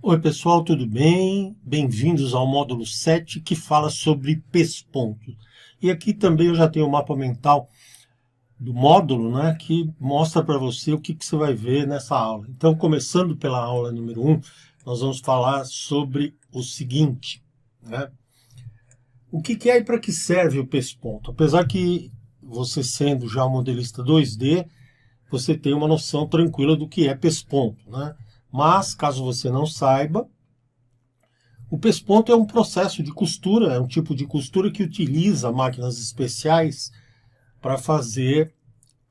Oi pessoal, tudo bem? Bem-vindos ao módulo 7 que fala sobre pespontos. E aqui também eu já tenho o mapa mental do módulo, né, que mostra para você o que você vai ver nessa aula. Então, começando pela aula número 1, nós vamos falar sobre o seguinte, né? O que é e para que serve o pesponto? Apesar que você sendo já um modelista 2D, você tem uma noção tranquila do que é pesponto, né? Mas, caso você não saiba, o pesponto é um processo de costura, é um tipo de costura que utiliza máquinas especiais para fazer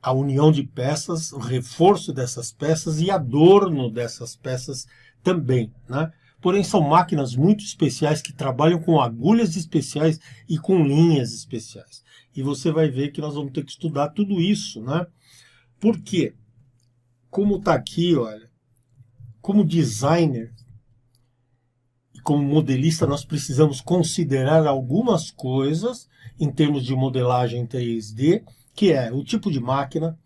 a união de peças, o reforço dessas peças e adorno dessas peças também, né? Porém, são máquinas muito especiais que trabalham com agulhas especiais e com linhas especiais. E você vai ver que nós vamos ter que estudar tudo isso, né? Por quê? Como está aqui, olha, como designer e como modelista, nós precisamos considerar algumas coisas em termos de modelagem 3D, que é o tipo de máquina.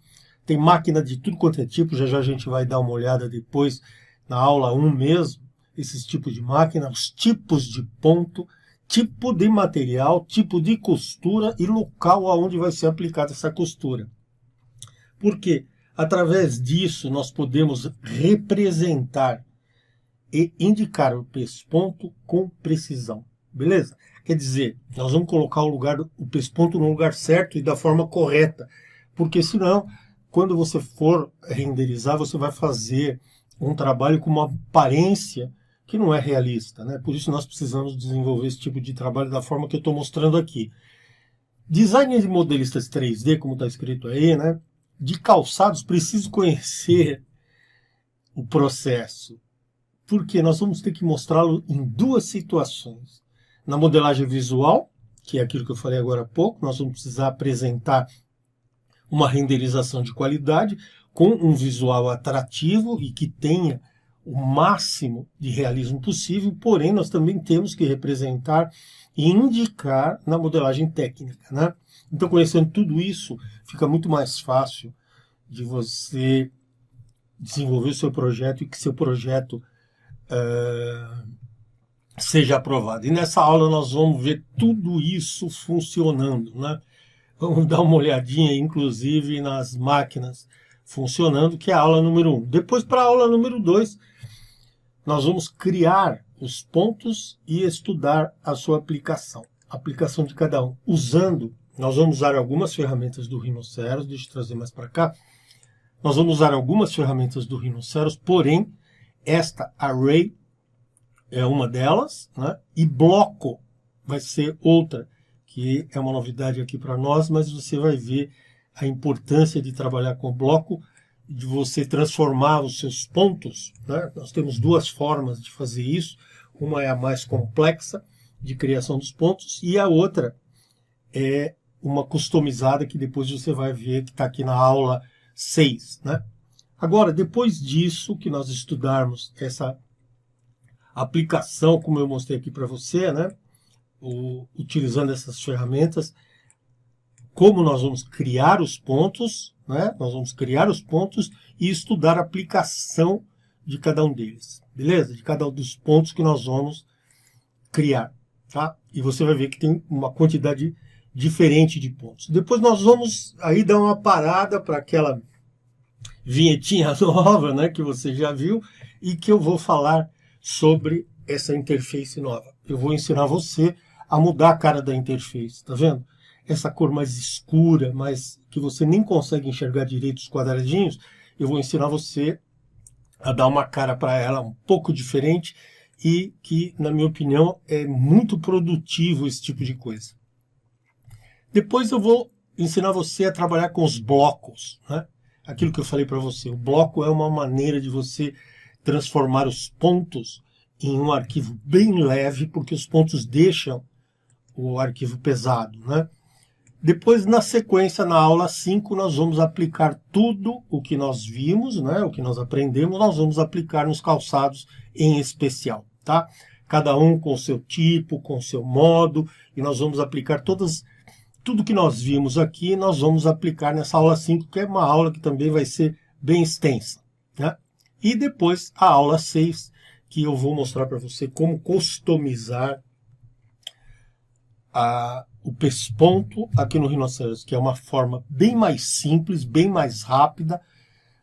Tem máquina de tudo quanto é tipo, já a gente vai dar uma olhada depois na aula 1 mesmo, esses tipos de máquina, os tipos de ponto, tipo de material, tipo de costura e local aonde vai ser aplicada essa costura. Por quê? Através disso nós podemos representar e indicar o pesponto com precisão. Beleza? Quer dizer, nós vamos colocar o pesponto no lugar certo e da forma correta. Porque senão, quando você for renderizar, você vai fazer um trabalho com uma aparência que não é realista, né? Por isso nós precisamos desenvolver esse tipo de trabalho da forma que eu estou mostrando aqui. Design de modelistas 3D, como está escrito aí, né? De calçados, preciso conhecer o processo, porque nós vamos ter que mostrá-lo em duas situações. Na modelagem visual, que é aquilo que eu falei agora há pouco, nós vamos precisar apresentar uma renderização de qualidade com um visual atrativo e que tenha o máximo de realismo possível, porém nós também temos que representar e indicar na modelagem técnica, né? Então, conhecendo tudo isso, fica muito mais fácil de você desenvolver o seu projeto e que seu projeto seja aprovado. E nessa aula nós vamos ver tudo isso funcionando, né? Vamos dar uma olhadinha, inclusive, nas máquinas funcionando, que é a aula número 1. Depois, para a aula número 2, nós vamos criar os pontos e estudar a sua aplicação. A aplicação de cada um. Nós vamos usar algumas ferramentas do Rhinoceros, deixa eu trazer mais para cá. Nós vamos usar algumas ferramentas do Rhinoceros, porém, esta Array é uma delas, né? E Bloco vai ser outra, que é uma novidade aqui para nós, mas você vai ver a importância de trabalhar com bloco, de você transformar os seus pontos, né? Nós temos duas formas de fazer isso. Uma é a mais complexa, de criação dos pontos, e a outra é uma customizada, que depois você vai ver que está aqui na aula 6, né? Agora, depois disso, que nós estudarmos essa aplicação, como eu mostrei aqui para você, né? Utilizando essas ferramentas, como nós vamos criar os pontos, né? Nós vamos criar os pontos e estudar a aplicação de cada um deles, beleza? De cada um dos pontos que nós vamos criar, tá? E você vai ver que tem uma quantidade diferente de pontos. Depois nós vamos aí dar uma parada para aquela vinhetinha nova, né, que você já viu, e que eu vou falar sobre essa interface nova. Eu vou ensinar você a mudar a cara da interface, tá vendo? Essa cor mais escura, mas que você nem consegue enxergar direito os quadradinhos, eu vou ensinar você a dar uma cara para ela um pouco diferente e que, na minha opinião, é muito produtivo esse tipo de coisa. Depois eu vou ensinar você a trabalhar com os blocos, né? Aquilo que eu falei para você, o bloco é uma maneira de você transformar os pontos em um arquivo bem leve, porque os pontos deixam o arquivo pesado, né? Depois, na sequência, na aula 5, nós vamos aplicar tudo o que nós vimos, né? O que nós aprendemos, nós vamos aplicar nos calçados em especial, tá? Cada um com o seu tipo, com o seu modo, e nós vamos aplicar tudo que nós vimos aqui, nós vamos aplicar nessa aula 5, que é uma aula que também vai ser bem extensa, né? E depois a aula 6, que eu vou mostrar para você como customizar o pesponto aqui no Rhinoceros, que é uma forma bem mais simples, bem mais rápida,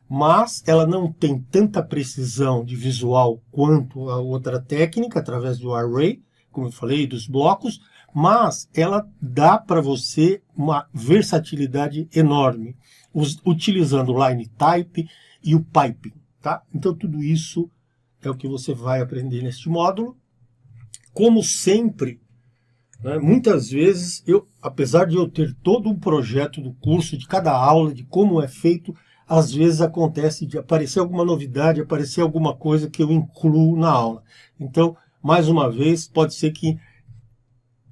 mas ela não tem tanta precisão de visual quanto a outra técnica, através do array, como eu falei, dos blocos, mas ela dá para você uma versatilidade enorme, utilizando o line type e o piping, tá? Então tudo isso é o que você vai aprender neste módulo. Como sempre, né, muitas vezes, apesar de eu ter todo um projeto do curso, de cada aula, de como é feito, às vezes acontece de aparecer alguma novidade, aparecer alguma coisa que eu incluo na aula. Então, mais uma vez, pode ser que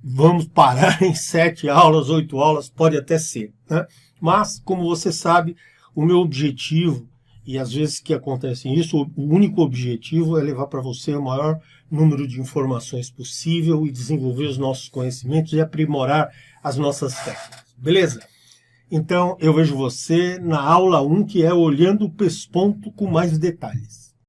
vamos parar em 7 aulas, 8 aulas, pode até ser, né? Mas, como você sabe, o meu objetivo, e às vezes que acontece isso, o único objetivo é levar para você o maior número de informações possível e desenvolver os nossos conhecimentos e aprimorar as nossas técnicas. Beleza? Então, eu vejo você na aula 1, que é olhando o pesponto com mais detalhes.